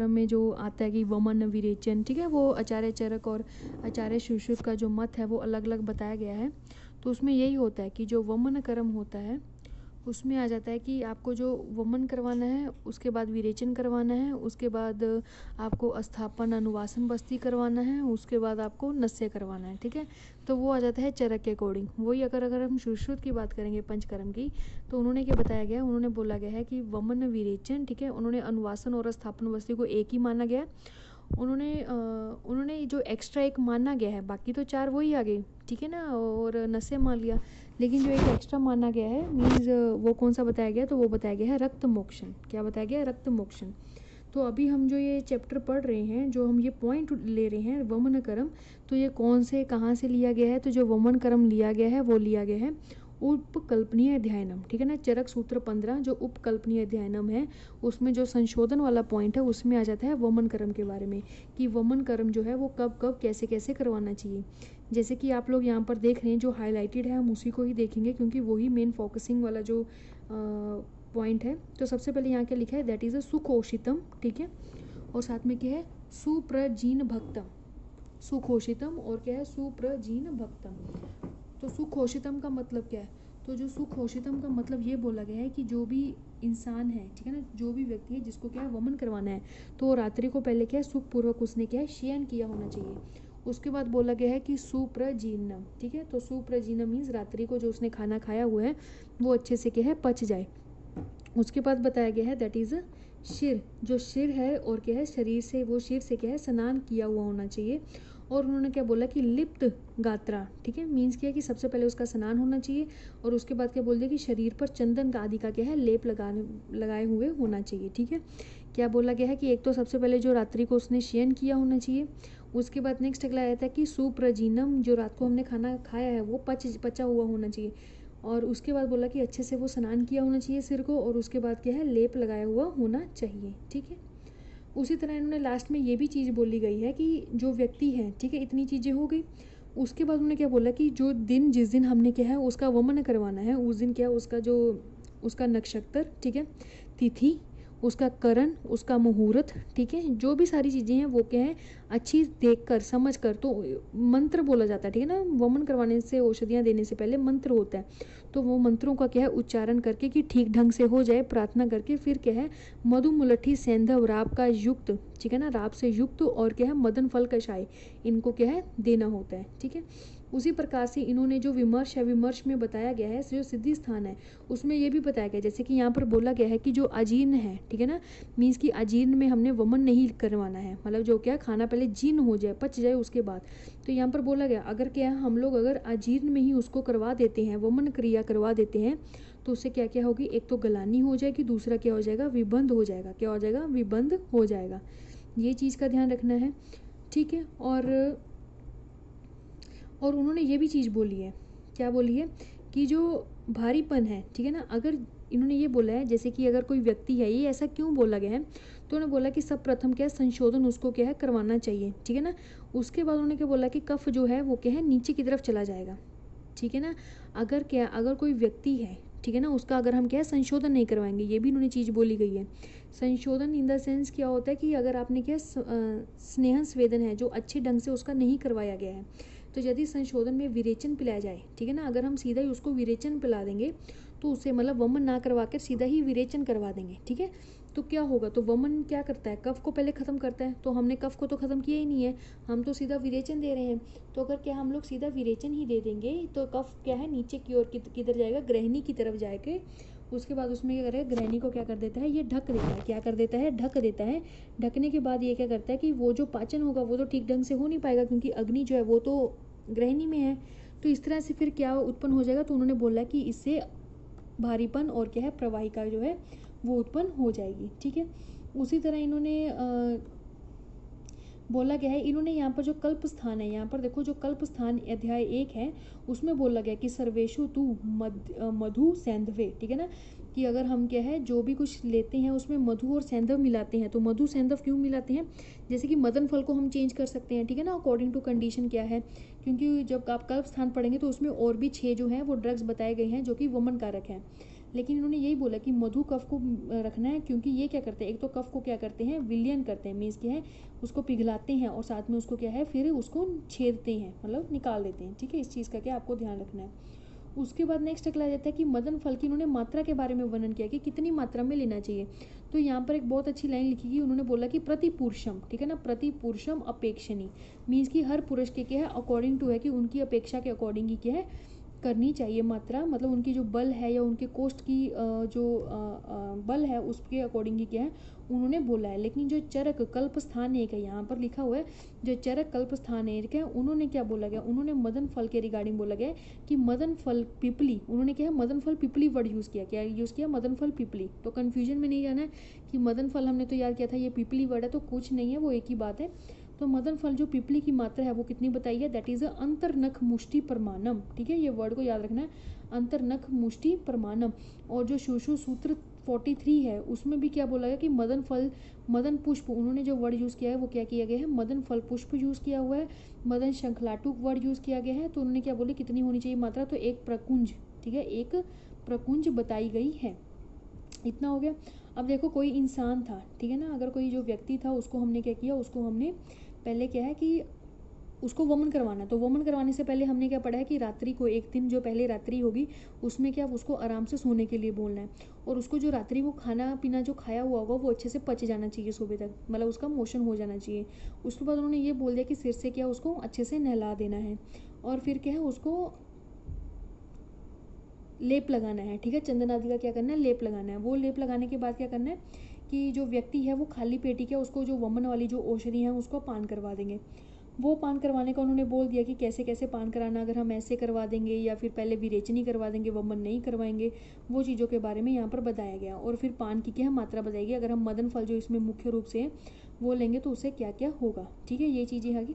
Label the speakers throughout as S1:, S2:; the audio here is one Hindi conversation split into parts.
S1: क्रम में जो आता है कि वमन विरेचन, ठीक है, वो आचार्य चरक और आचार्य सुश्रुत का जो मत है वो अलग अलग बताया गया है। तो उसमें यही होता है कि जो वमन कर्म होता है उसमें आ जाता है कि आपको जो वमन करवाना है, उसके बाद विरेचन करवाना है, उसके बाद आपको अस्थापन अनुवासन बस्ती करवाना है, उसके बाद आपको नस्य करवाना है, ठीक है। तो वो आ जाता है चरक के अकॉर्डिंग। वही अगर हम सुश्रुत की बात करेंगे पंचकर्म की, तो उन्होंने क्या बताया गया, उन्होंने बोला गया है कि वमन विरेचन, ठीक है, उन्होंने अनुवासन और अस्थापन बस्ती को एक ही माना गया। उन्होंने जो एक्स्ट्रा एक माना गया है, बाकी तो 4 वही आ गए, ठीक है ना, और नस्य मान लिया, लेकिन जो एक एक्स्ट्रा माना गया है मीन्स वो कौन सा बताया गया, तो वो बताया गया है रक्त मोक्षण। क्या बताया गया, रक्त मोक्षण। तो अभी हम जो ये चैप्टर पढ़ रहे हैं, जो हम ये पॉइंट ले रहे हैं वमन कर्म, तो ये कौन से कहाँ से लिया गया है, तो जो वमन कर्म लिया गया है वो लिया गया है उपकल्पनीय अध्ययनम, ठीक है ना, चरक सूत्र 15 जो उपकल्पनीय अध्ययनम है, उसमें जो संशोधन वाला पॉइंट है उसमें आ जाता है वमन कर्म के बारे में, कि वमन कर्म जो है वो कब कब कैसे कैसे करवाना चाहिए। जैसे कि आप लोग यहाँ पर देख रहे हैं जो हाईलाइटेड है, हम उसी को ही देखेंगे क्योंकि वही मेन फोकसिंग वाला जो पॉइंट है। तो सबसे पहले यहाँ क्या लिखा है, दैट इज़ अ सुखोषितम, ठीक है, और साथ में क्या है, सुप्रजीन भक्तम, सुखोषितम और क्या है, सुप्रजीन भक्तम। तो सुखोषितम का मतलब क्या है, तो जो सुखोषितम का मतलब ये बोला गया है कि जो भी इंसान है, ठीक है ना, जो भी व्यक्ति है जिसको क्या है वमन करवाना है, तो रात्रि को पहले क्या है सुखपूर्वक उसने क्या है शयन किया होना चाहिए। उसके बाद बोला गया है कि सुप्रजीनम, ठीक है, तो सुप्रजीनम मीन्स रात्रि को जो उसने खाना खाया हुआ है वो अच्छे से क्या है पच जाए। उसके बाद बताया गया है दैट इज़ शिर, जो शिर है और क्या है शरीर से, वो शिर से क्या है स्नान किया हुआ होना चाहिए। और उन्होंने क्या बोला कि लिप्त गात्रा, ठीक है, मीन्स क्या है कि सबसे पहले उसका स्नान होना चाहिए, और उसके बाद क्या बोल दिया कि शरीर पर चंदन का आदि का क्या है लेप लगाए हुए होना चाहिए, ठीक है। क्या बोला गया है कि एक तो सबसे पहले जो रात्रि को उसने शयन किया होना चाहिए, उसके बाद नेक्स्ट अगला आया था कि सुप्रजीनम, जो रात को हमने खाना खाया है वो पचा हुआ होना चाहिए, और उसके बाद बोला कि अच्छे से वो स्नान किया होना चाहिए सिर को, और उसके बाद क्या है लेप लगाया हुआ होना चाहिए, ठीक है। उसी तरह इन्होंने लास्ट में ये भी चीज़ बोली गई है कि जो व्यक्ति है, ठीक है, इतनी चीज़ें हो गई। उसके बाद उन्होंने क्या बोला कि जो दिन जिस दिन हमने क्या है उसका वमन करवाना है, उस दिन क्या उसका जो उसका नक्षत्र, ठीक है, तिथि, उसका करण, उसका मुहूर्त, ठीक है, जो भी सारी चीज़ें हैं वो क्या है अच्छी देखकर समझ कर, तो मंत्र बोला जाता है, ठीक है ना, वमन करवाने से औषधियाँ देने से पहले मंत्र होता है, तो वो मंत्रों का क्या है उच्चारण करके कि ठीक ढंग से हो जाए, प्रार्थना करके फिर क्या है मधु मुलट्ठी सैंधव राब का युक्त, ठीक है ना, राब से युक्त, और क्या है मदन फल कषाय, इनको क्या है देना होता है, ठीक है। उसी प्रकार से इन्होंने जो विमर्श है, विमर्श में बताया गया है जो सिद्धि स्थान है उसमें ये भी बताया गया, जैसे कि यहाँ पर बोला गया है कि जो अजीर्ण है, ठीक है ना, मीन्स कि अजीर्ण में हमने वमन नहीं करवाना है, मतलब जो क्या खाना पहले जीर्ण हो जाए, पच जाए उसके बाद। तो यहाँ पर बोला गया अगर क्या हम लोग अगर अजीर्ण में ही उसको करवा देते हैं, वमन क्रिया करवा देते हैं, तो उससे क्या क्या होगी, एक तो गलानी हो जाएगी, दूसरा क्या हो जाएगा विबंध हो जाएगा, क्या हो जाएगा विबंध हो जाएगा। ये चीज़ का ध्यान रखना है, ठीक है। और उन्होंने ये भी चीज़ बोली है, क्या बोली है कि जो भारीपन है, ठीक है ना, अगर इन्होंने ये बोला है जैसे कि अगर कोई व्यक्ति है, ये ऐसा क्यों बोला गया है, तो उन्होंने बोला कि सब प्रथम क्या है संशोधन उसको क्या है करवाना चाहिए, ठीक है ना। उसके बाद उन्होंने क्या बोला कि कफ जो है वो क्या है नीचे की तरफ चला जाएगा, ठीक है ना। अगर कोई व्यक्ति है, ठीक है ना, उसका अगर हम क्या है संशोधन नहीं करवाएंगे, ये भी इन्होंने चीज़ बोली गई है। संशोधन इन द सेंस क्या होता है कि अगर आपने क्या स्नेह स्वेदन है जो अच्छे ढंग से उसका नहीं करवाया गया है, तो यदि संशोधन में विरेचन पिलाया जाए, ठीक है ना, अगर हम सीधा ही उसको विरेचन पिला देंगे तो उससे मतलब वमन ना करवा कर सीधा ही विरेचन करवा देंगे, ठीक है, तो क्या होगा, तो वमन क्या करता है कफ को पहले ख़त्म करता है, तो हमने कफ को तो ख़त्म किया ही नहीं है, हम तो सीधा विरेचन दे रहे हैं। तो अगर क्या हम लोग सीधा विरेचन ही दे देंगे तो कफ क्या है नीचे की ओर किधर जाएगा, ग्रहणी की तरफ जाएगा। उसके बाद उसमें क्या करेगा, ग्रहणी को क्या कर देता है, ये ढक देता है, क्या कर देता है ढक देता है। ढकने के बाद ये क्या करता है कि वो जो पाचन होगा वो तो ठीक ढंग से हो नहीं पाएगा, क्योंकि अग्नि जो है वो तो ग्रहणी में है। तो इस तरह से फिर क्या उत्पन्न हो जाएगा, तो उन्होंने बोला कि इससे भारीपन और क्या है प्रवाहिका जो है वो उत्पन्न हो जाएगी, ठीक है। उसी तरह इन्होंने बोला गया है, इन्होंने यहाँ पर जो कल्प स्थान है, यहाँ पर देखो जो कल्प स्थान अध्याय 1 है उसमें बोला गया कि सर्वेशु तू मधु सैंधवे, ठीक है ना, कि अगर हम क्या है जो भी कुछ लेते हैं उसमें मधु और सैंधव मिलाते हैं, तो मधु सैंधव क्यों मिलाते हैं, जैसे कि मदन फल को हम चेंज कर सकते हैं, ठीक है ना, अकॉर्डिंग टू कंडीशन क्या है, क्योंकि जब आप कल्प स्थान पढ़ेंगे तो उसमें और भी 6 जो हैं वो ड्रग्स बताए गए हैं जो कि वमन कारक हैं। लेकिन इन्होंने यही बोला कि मधु कफ को रखना है, क्योंकि ये क्या करते हैं, एक तो कफ को क्या करते हैं, विलयन करते हैं, मीन्स क्या है, उसको पिघलाते हैं और साथ में उसको क्या है, फिर उसको छेदते हैं, मतलब निकाल देते हैं, ठीक है। इस चीज़ का क्या आपको ध्यान रखना है। उसके बाद नेक्स्ट अगला जाता है कि मदन फल की इन्होंने मात्रा के बारे में वर्णन किया कि कितनी मात्रा में लेना चाहिए। तो यहाँ पर एक बहुत अच्छी लाइन लिखी गई, उन्होंने बोला कि प्रति पुरुषम, ठीक है ना, प्रति पुरुषम अपेक्षणी, मीन्स कि हर पुरुष के क्या है, अकॉर्डिंग टू है कि उनकी अपेक्षा के अकॉर्डिंग ही क्या है करनी चाहिए मात्रा, मतलब उनकी जो बल है या उनके कोष्ठ की जो बल है उसके अकॉर्डिंग ही क्या है उन्होंने बोला है। लेकिन जो चरक कल्प स्थान एक है, यहाँ पर लिखा हुआ है जो चरक कल्प स्थान एक है, उन्होंने क्या बोला गया, उन्होंने मदन फल के रिगार्डिंग बोला गया कि मदन फल पिपली, उन्होंने क्या है मदन फल पिपली वर्ड यूज़ किया, क्या यूज़ किया, मदन फल पिपली। तो कन्फ्यूजन में नहीं जाना है कि मदन फल हमने तो याद किया था ये पिपली वर्ड है, तो कुछ नहीं है, वो एक ही बात है। तो मदन फल जो पिपली की मात्रा है वो कितनी बताई है, दैट इज अंतर्नख मुष्टि प्रमाणम, ठीक है, ये वर्ड को याद रखना है, अंतर्नख मुष्टि प्रमाणम। और जो शिशु सूत्र 43 है उसमें भी क्या बोला गया कि मदन फल, मदन पुष्प, उन्होंने जो वर्ड यूज़ किया है वो क्या किया गया है, मदन फल पुष्प यूज़ किया हुआ है, मदन शंखलाटुक वर्ड यूज़ किया गया है। तो उन्होंने क्या बोले कितनी होनी चाहिए मात्रा, तो एक प्रकुंज, ठीक है, एक प्रकुंज बताई गई है। इतना हो गया। अब देखो कोई इंसान था, ठीक है ना, अगर कोई जो व्यक्ति था उसको हमने क्या किया, उसको हमने पहले क्या है कि उसको वमन करवाना, तो वमन करवाने से पहले हमने क्या पढ़ा है कि रात्रि को, एक दिन जो पहले रात्रि होगी उसमें क्या उसको आराम से सोने के लिए बोलना है, और उसको जो रात्रि वो खाना पीना जो खाया हुआ होगा वो अच्छे से पच जाना चाहिए सुबह तक, मतलब उसका मोशन हो जाना चाहिए। उसके बाद उन्होंने ये बोल दिया कि सिर से क्या उसको अच्छे से नहला देना है, और फिर क्या है उसको लेप लगाना है, ठीक है, चंदन आदि का क्या करना है, लेप लगाना है। वो लेप लगाने के बाद क्या करना है कि जो व्यक्ति है वो खाली पेटी क्या उसको जो वमन वाली जो औषधि है उसको पान करवा देंगे। वो पान करवाने का उन्होंने बोल दिया कि कैसे कैसे पान कराना, अगर हम ऐसे करवा देंगे या फिर पहले विरेचनी करवा देंगे, वमन नहीं करवाएंगे, वो चीज़ों के बारे में यहाँ पर बताया गया। और फिर पान की क्या मात्रा बताएगी, अगर हम मदन फल जो इसमें मुख्य रूप से वो लेंगे तो उससे क्या क्या होगा, ठीक है, ये चीज़ें है।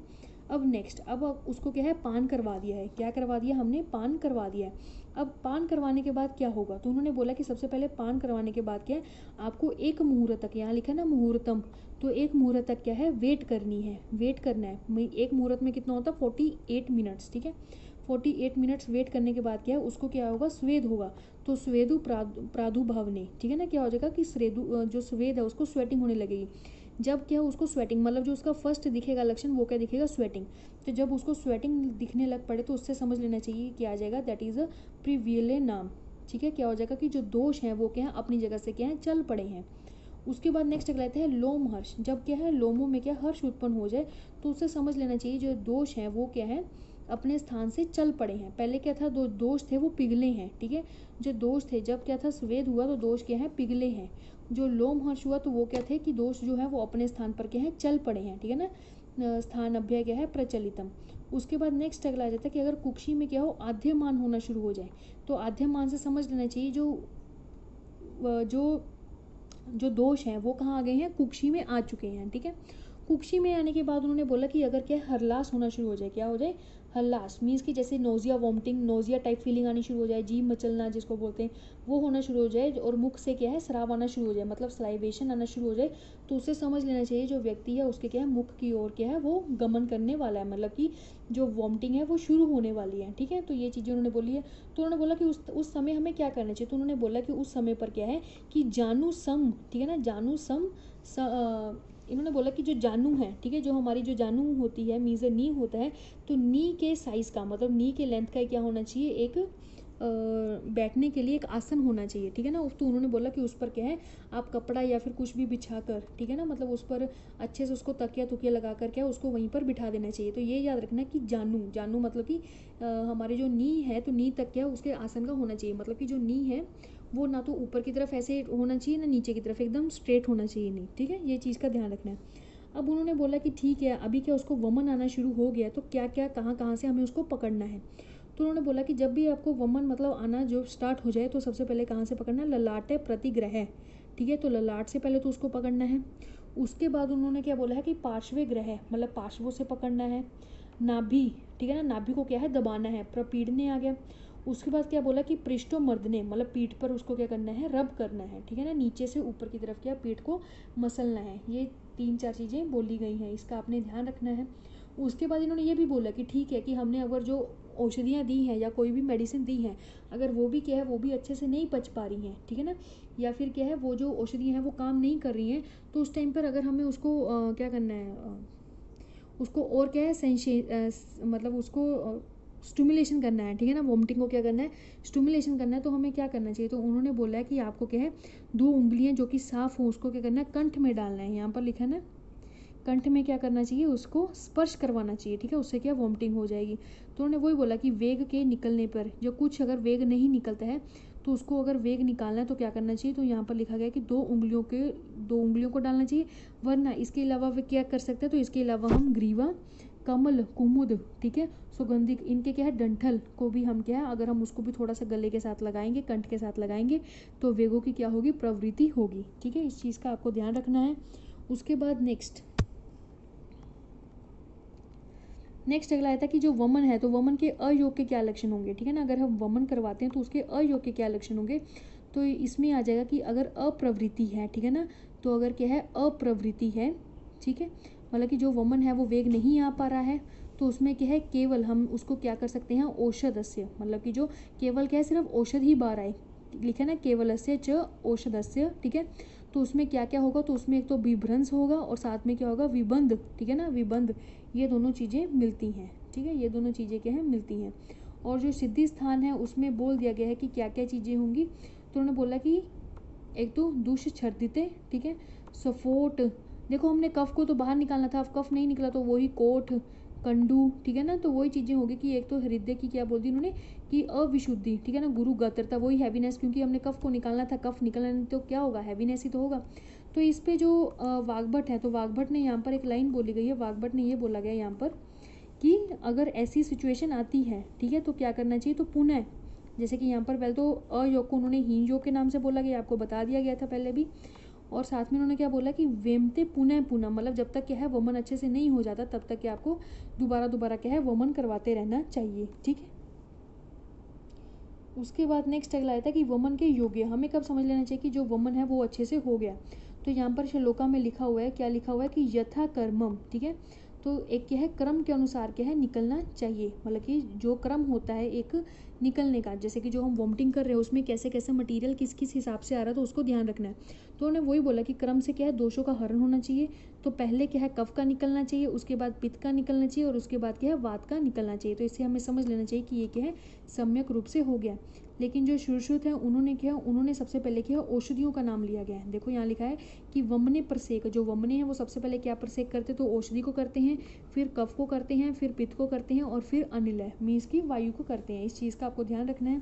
S1: अब नेक्स्ट, अब उसको क्या है पान करवा दिया है, क्या करवा दिया हमने, पान करवा दिया है। अब पान करवाने के बाद क्या होगा, तो उन्होंने बोला कि सबसे पहले पान करवाने के बाद क्या है आपको एक मुहूर्त तक, यहाँ लिखा है ना मुहूर्तम, तो एक मुहूर्त तक क्या है वेट करनी है, वेट करना है। एक मुहूर्त में कितना होता है 48 मिनट्स, ठीक है, 48 मिनट्स वेट करने के बाद क्या है उसको क्या होगा, स्वेद होगा। तो स्वेदु प्रादुर्भावने, ठीक है ना, क्या हो जाएगा कि स्वेदु जो स्वेद है उसको स्वेटिंग होने लगेगी। जब क्या उसको स्वेटिंग, मतलब जो उसका फर्स्ट दिखेगा लक्षण वो क्या दिखेगा, स्वेटिंग। तो जब उसको स्वेटिंग दिखने लग पड़े तो उससे समझ लेना चाहिए कि आ जाएगा दैट इज़ अ प्रिवियले नाम, ठीक है, क्या हो जाएगा कि जो दोष हैं वो क्या है अपनी जगह से क्या है चल पड़े हैं। उसके बाद नेक्स्ट अगला आता है लोम हर्ष, जब क्या है लोमों में क्या हर्ष उत्पन्न हो जाए तो उससे समझ लेना चाहिए जो दोष हैं वो क्या है अपने स्थान से चल पड़े हैं। पहले क्या था, दो दोष थे वो पिघले हैं, ठीक है, जो दोष थे जब क्या था स्वेद हुआ तो दोष क्या है पिघले हैं, जो लोम हर्ष हुआ तो वो क्या थे कि दोष जो है वो अपने स्थान पर क्या है चल पड़े हैं, ठीक है ना, स्थान अभ्यय क्या है प्रचलितम। उसके बाद नेक्स्ट अगला आ जाता है कि अगर कुक्षी में क्या हो आद्यमान होना शुरू हो जाए, तो आद्यमान से समझ लेना चाहिए जो जो दोष हैं वो कहाँ आ गए हैं, कुक्षी में आ चुके हैं, ठीक है। कुक्षी में आने के बाद उन्होंने बोला कि अगर क्या हरलास होना शुरू हो जाए, क्या हो जाए हरलास, मीन्स कि जैसे nausea vomiting, nausea type feeling आनी शुरू हो जाए, जीभ मचलना जिसको बोलते हैं वो होना शुरू हो जाए, और मुख से क्या है स्राव आना शुरू हो जाए, मतलब सलाइवेशन आना शुरू हो जाए, तो उससे समझ लेना चाहिए जो व्यक्ति है उसके क्या है मुख की ओर क्या है वो गमन करने वाला है, मतलब कि जो वॉमिटिंग है वो शुरू होने वाली है, ठीक है। तो ये चीज़ें उन्होंने बोली है। तो उन्होंने बोला कि उस समय हमें क्या करना चाहिए, तो उन्होंने बोला कि उस समय पर क्या है कि जानू सम, ठीक है ना, जानू सम इन्होंने बोला कि जो जानू है, ठीक है, जो हमारी जो जानू होती है मीज़ नी होता है, तो नी के साइज़ का मतलब नी के लेंथ का क्या होना चाहिए, एक बैठने के लिए एक आसन होना चाहिए, ठीक है ना। तो उन्होंने बोला कि उस पर क्या है आप कपड़ा या फिर कुछ भी बिछा कर, ठीक है ना, मतलब उस पर अच्छे से उसको तकिया तुकिया लगा कर क्या उसको वहीं पर बिठा देना चाहिए। तो ये याद रखना कि जानू जानू मतलब कि हमारे जो नी है तो नी तक क्या उसके आसन का होना चाहिए, मतलब कि जो नी है वो ना तो ऊपर की तरफ ऐसे होना चाहिए ना नीचे की तरफ एकदम स्ट्रेट होना चाहिए नहीं, ठीक है, ये चीज़ का ध्यान रखना है। अब उन्होंने बोला कि ठीक है अभी क्या उसको वमन आना शुरू हो गया तो क्या क्या कहाँ कहाँ से हमें उसको पकड़ना है। तो उन्होंने बोला कि जब भी आपको वमन मतलब आना जो स्टार्ट हो जाए तो सबसे पहले कहाँ से पकड़ना है, ललाटे प्रतिग्रह, ठीक है, तो ललाट से पहले तो उसको पकड़ना है। उसके बाद उन्होंने क्या बोला है कि पार्श्व ग्रह मतलब पार्श्वों से पकड़ना है, नाभि, ठीक है ना, नाभि को क्या है दबाना है, प्रपीड़ने आ गया। उसके बाद क्या बोला कि पृष्ठो मर्दने मतलब पीठ पर उसको क्या करना है रब करना है, ठीक है ना, नीचे से ऊपर की तरफ क्या पीठ को मसलना है। ये 3-4 चीज़ें बोली गई हैं, इसका आपने ध्यान रखना है। उसके बाद इन्होंने ये भी बोला कि ठीक है कि हमने अगर जो औषधियाँ दी हैं या कोई भी मेडिसिन दी हैं, अगर वो भी क्या है वो भी अच्छे से नहीं पच पा रही हैं, ठीक है ना, या फिर क्या है वो जो औषधियाँ हैं वो काम नहीं कर रही हैं, तो उस टाइम पर अगर हमें उसको क्या करना है, उसको और क्या है मतलब उसको स्टिमुलेशन करना है, ठीक है ना, वोमिटिंग को क्या करना है, स्टिमुलेशन करना है, तो हमें क्या करना चाहिए, तो उन्होंने बोला है कि आपको क्या है 2 उंगलियां जो कि साफ हो उसको क्या करना है, कंठ में डालना है, यहाँ पर लिखा है ना, कंठ में क्या करना चाहिए, उसको स्पर्श करवाना चाहिए, ठीक है, उससे क्या वोमिटिंग हो जाएगी। तो उन्होंने वही बोला कि वेग के निकलने पर जो कुछ अगर वेग नहीं निकलता है तो उसको अगर वेग निकालना है तो क्या करना चाहिए, तो यहाँ पर लिखा गया कि 2 उंगलियों को डालना चाहिए, वरना इसके अलावा वे क्या कर सकते हैं, तो इसके अलावा हम ग्रीवा, कमल, कुमुद, ठीक है, सुगंधिक, इनके क्या है डंठल को भी हम क्या है अगर हम उसको भी थोड़ा सा गले के साथ लगाएंगे, कंठ के साथ लगाएंगे, तो वेगों की क्या होगी, प्रवृत्ति होगी, ठीक है, इस चीज़ का आपको ध्यान रखना है। उसके बाद नेक्स्ट अगला आया था कि जो वमन है तो वमन के अयोग के क्या लक्षण होंगे, ठीक है ना, अगर हम वमन करवाते हैं तो उसके अयोग के क्या लक्षण होंगे, तो इसमें आ जाएगा कि अगर अप्रवृत्ति है, ठीक है ना, तो अगर क्या है अप्रवृत्ति है, ठीक है, मतलब कि जो वमन है वो वेग नहीं आ पा रहा है, तो उसमें क्या है केवल हम उसको क्या कर सकते हैं, औषधस्य, मतलब कि जो केवल क्या है सिर्फ औषध ही बार आए, लिखा है ना, केवलस्य च औषधस्य, ठीक है, तो उसमें क्या क्या होगा, तो उसमें एक तो विभ्रंश होगा और साथ में क्या होगा, विबंध, ठीक है ना, विबंध, ये दोनों चीज़ें मिलती हैं, ठीक है, ये दोनों चीज़ें क्या है मिलती हैं। और जो सिद्धि स्थान है उसमें बोल दिया गया है कि क्या क्या चीज़ें होंगी, तो उन्होंने बोला कि एक तो दुष्छर्दिते, ठीक है, सफोट, देखो हमने कफ को तो बाहर निकालना था, अब कफ नहीं निकला तो वही कोठ, कंडू, ठीक है ना, तो वही चीज़ें होगी कि एक तो हृदय की क्या बोल दी उन्होंने कि अविशुद्धि, ठीक है ना, गुरु गत्रता, वही हैवीनेस, क्योंकि हमने कफ को निकालना था, कफ निकलना नहीं तो क्या होगा, हैवीनेस ही तो होगा। तो इस पे जो वाग्भट है, तो वाग्भट ने यहाँ पर एक लाइन बोली गई है, वाग्भट ने ये बोला गया यहाँ पर कि अगर ऐसी सिचुएशन आती है, ठीक है, तो क्या करना चाहिए, तो पुनः, जैसे कि यहाँ पर पहले तो अयोग को उन्होंने हीन योग के नाम से बोला गया, आपको बता दिया गया था पहले भी, और साथ में उन्होंने क्या बोला कि वेमते पुनः पुनः, मतलब जब तक क्या है वमन अच्छे से नहीं हो जाता तब तक क्या आपको दोबारा क्या है वमन करवाते रहना चाहिए, ठीक है। उसके बाद नेक्स्ट अगला आया था कि वमन के योग्य, हमें कब समझ लेना चाहिए कि जो वमन है वो अच्छे से हो गया, तो यहाँ पर श्लोका में लिखा हुआ है, क्या लिखा हुआ है कि यथा कर्मम, ठीक है, तो एक क्या है क्रम के अनुसार क्या है निकलना चाहिए, मतलब कि जो क्रम होता है एक निकलने का, जैसे कि जो हम वोमिटिंग कर रहे हैं उसमें कैसे कैसे मटेरियल किस किस हिसाब से आ रहा है तो उसको ध्यान रखना है। तो उन्होंने वही बोला कि क्रम से क्या है दोषों का हरण होना चाहिए, तो पहले क्या है कफ का निकलना चाहिए, उसके बाद पित्त का निकलना चाहिए और उसके बाद क्या है वात का निकलना चाहिए, तो इससे हमें समझ लेना चाहिए कि ये क्या है सम्यक रूप से हो गया। लेकिन जो सुश्रुत है उन्होंने सबसे पहले किया औषधियों का नाम लिया गया है, देखो यहाँ लिखा है कि वमने प्रसेक, जो वमने हैं वो सबसे पहले क्या प्रसेक करते, तो औषधि को करते हैं, फिर कफ को करते हैं, फिर पित्त को करते हैं और फिर अनिलय मीन्स की वायु को करते हैं, इस चीज़ का आपको ध्यान रखना है।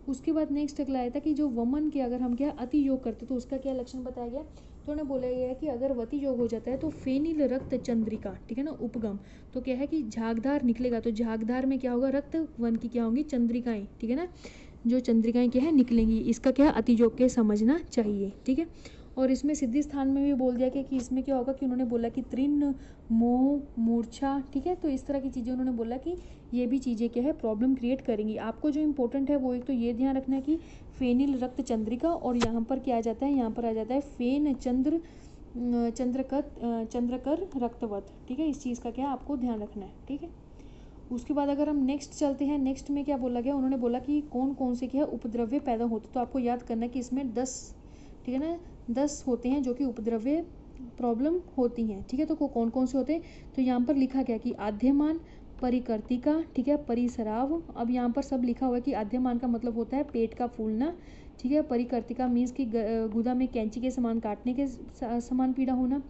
S1: उसके बाद नेक्स्ट अगला आया था कि जो वमन के अगर हम क्या अति योग करते तो उसका क्या लक्षण बताया गया, तो उन्हें बोला गया है कि अगर वति योग हो जाता है तो फेनिल रक्त चंद्रिका, ठीक है ना, उपगम, तो क्या है कि झागधार निकलेगा, तो झागधार में क्या होगा, रक्त वन की क्या होंगी चंद्रिकाएं, ठीक है ना, जो चंद्रिकाएं क्या है निकलेंगी, इसका क्या अति योग के समझना चाहिए, ठीक है। और इसमें सिद्धि स्थान में भी बोल दिया कि इसमें क्या होगा कि उन्होंने बोला कि तृण, मोह, मूर्छा, ठीक है, तो इस तरह की चीज़ें उन्होंने बोला कि ये भी चीज़ें क्या है प्रॉब्लम क्रिएट करेंगी। आपको जो इंपॉर्टेंट है वो एक तो ये ध्यान रखना है कि फेनिल रक्त चंद्रिका, और यहाँ पर क्या आ जाता है, यहाँ पर आ जाता है फेन चंद्रकर रक्तवत, ठीक है, इस चीज़ का क्या आपको ध्यान रखना है, ठीक है। उसके बाद अगर हम नेक्स्ट चलते हैं, नेक्स्ट में क्या बोला गया, उन्होंने बोला कि कौन कौन से क्या उपद्रव्य पैदा होते, तो आपको याद करना है कि इसमें 10, ठीक है ना, 10 होते हैं जो कि उपद्रव्य प्रॉब्लम होती हैं, ठीक है, तो कौन कौन से होते हैं, तो यहाँ पर लिखा गया कि आद्यमान, परिकर्तिका, ठीक है, परिसराव, अब यहाँ पर सब लिखा हुआ है कि आद्यमान का मतलब होता है पेट का फूलना, ठीक है, परिकर्तिका मीन्स की गुदा में कैंची के समान काटने के समान पीड़ा होना,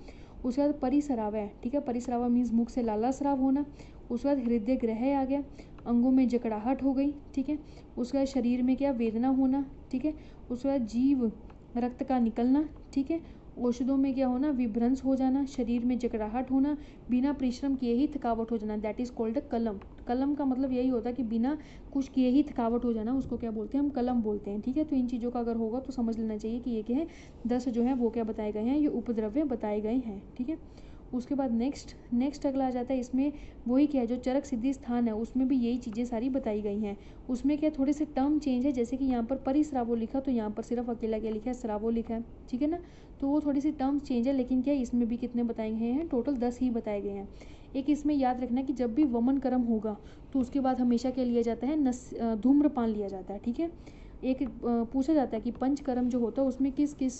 S1: उसके बाद परिसराव है, ठीक है, परिसराव मीन्स मुख से लाला स्राव होना, उसके बाद हृदय ग्रह आ गया, अंगों में जकड़ाहट हो गई, ठीक है, उसके बाद शरीर में क्या वेदना होना, ठीक है, उसके बाद जीव रक्त का निकलना, ठीक है, औषधों में क्या होना, विभ्रंश हो जाना, शरीर में जकड़ाहट होना, बिना परिश्रम किए ही थकावट हो जाना, दैट इज कॉल्ड कलम। कलम का मतलब यही होता है कि बिना कुछ किए ही थकावट हो जाना, उसको क्या बोलते हैं, हम कलम बोलते हैं, ठीक है। तो इन चीज़ों का अगर होगा तो समझ लेना चाहिए कि ये क्या है 10 जो है वो क्या बताए गए हैं, ये उपद्रव्य बताए गए हैं, ठीक है। उसके बाद नेक्स्ट अगला आ जाता है, इसमें वही क्या है जो चरक सिद्धि स्थान है उसमें भी यही चीज़ें सारी बताई गई हैं। उसमें क्या थोड़े से टर्म चेंज है, जैसे कि यहाँ पर परिश्रावो लिखा तो यहाँ पर सिर्फ अकेला क्या लिखा है, श्रावो लिखा है, ठीक है ना, तो वो थोड़ी सी टर्म्स चेंज है, लेकिन क्या इसमें भी कितने बताए गए हैं, टोटल 10 ही बताए गए हैं। एक इसमें याद रखना कि जब भी वमन कर्म होगा तो उसके बाद हमेशा क्या लिया जाता है, धूम्रपान लिया जाता है, ठीक है। एक पूछा जाता है कि पंचकर्म जो होता है उसमें किस किस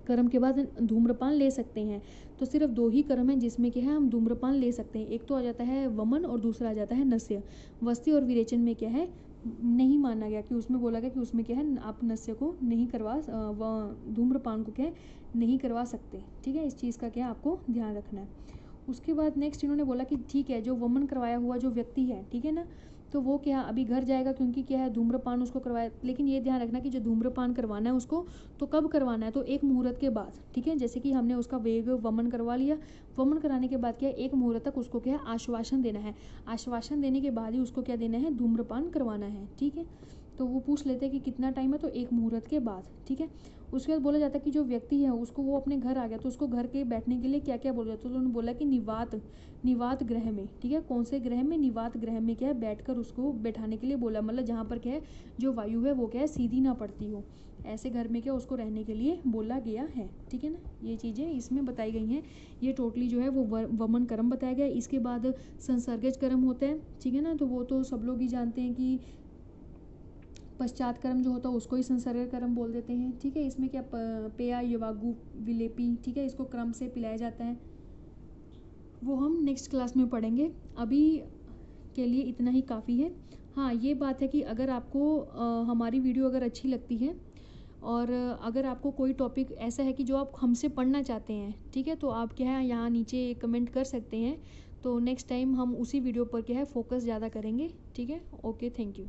S1: कर्म के बाद धूम्रपान ले सकते हैं, तो सिर्फ 2 ही कर्म हैं जिसमें क्या है हम धूम्रपान ले सकते हैं। एक तो आ जाता है वमन और दूसरा आ जाता है नस्य। वस्ती और विरेचन में क्या है, नहीं माना गया कि उसमें बोला गया कि उसमें क्या है आप नस्य को नहीं करवा धूम्रपान को क्या है नहीं करवा सकते, ठीक है। इस चीज़ का क्या आपको ध्यान रखना है। उसके बाद नेक्स्ट इन्होंने बोला कि ठीक है जो वमन करवाया हुआ जो व्यक्ति है, ठीक है ना, तो वो क्या अभी घर जाएगा क्योंकि क्या है धूम्रपान उसको करवाया, लेकिन ये ध्यान रखना कि जो धूम्रपान करवाना है उसको तो कब करवाना है, तो एक मुहूर्त के बाद, ठीक है। जैसे कि हमने उसका वेग वमन करवा लिया, वमन कराने के बाद क्या है एक मुहूर्त तक उसको क्या है आश्वासन देना है, आश्वासन देने के बाद ही उसको क्या देना है धूम्रपान करवाना है, ठीक है। तो वो पूछ लेते हैं कि कितना टाइम है, तो एक मुहूर्त के बाद, ठीक है। उसके बाद बोला जाता है कि जो व्यक्ति है उसको वो अपने घर आ गया तो उसको घर के बैठने के लिए क्या क्या बोला जाता है, तो उन्होंने बोला कि निवात गृह में, ठीक है। कौन से ग्रह में, निवात गृह में क्या है बैठकर उसको बैठाने के लिए बोला, मतलब जहाँ पर क्या है जो वायु है वो क्या है सीधी ना पड़ती हो, ऐसे घर में क्या उसको रहने के लिए बोला गया है, ठीक है ना। ये चीज़ें इसमें बताई गई हैं। ये टोटली जो है वो वमन कर्म बताया गया। इसके बाद संसर्गज कर्म होता है, ठीक है ना, तो वो तो सब लोग ही जानते हैं कि पश्चात कर्म जो होता है उसको ही संसर्ग कर्म बोल देते हैं, ठीक है। इसमें क्या पेया यवागु विलेपी, ठीक है, इसको क्रम से पिलाया जाता है, वो हम नेक्स्ट क्लास में पढ़ेंगे। अभी के लिए इतना ही काफ़ी है। हाँ ये बात है कि अगर आपको हमारी वीडियो अगर अच्छी लगती है और अगर आपको कोई टॉपिक ऐसा है कि जो आप हमसे पढ़ना चाहते हैं, ठीक है, तो आप क्या है यहाँ नीचे कमेंट कर सकते हैं, तो नेक्स्ट टाइम हम उसी वीडियो पर क्या है फोकस ज़्यादा करेंगे, ठीक है। Okay, thank you.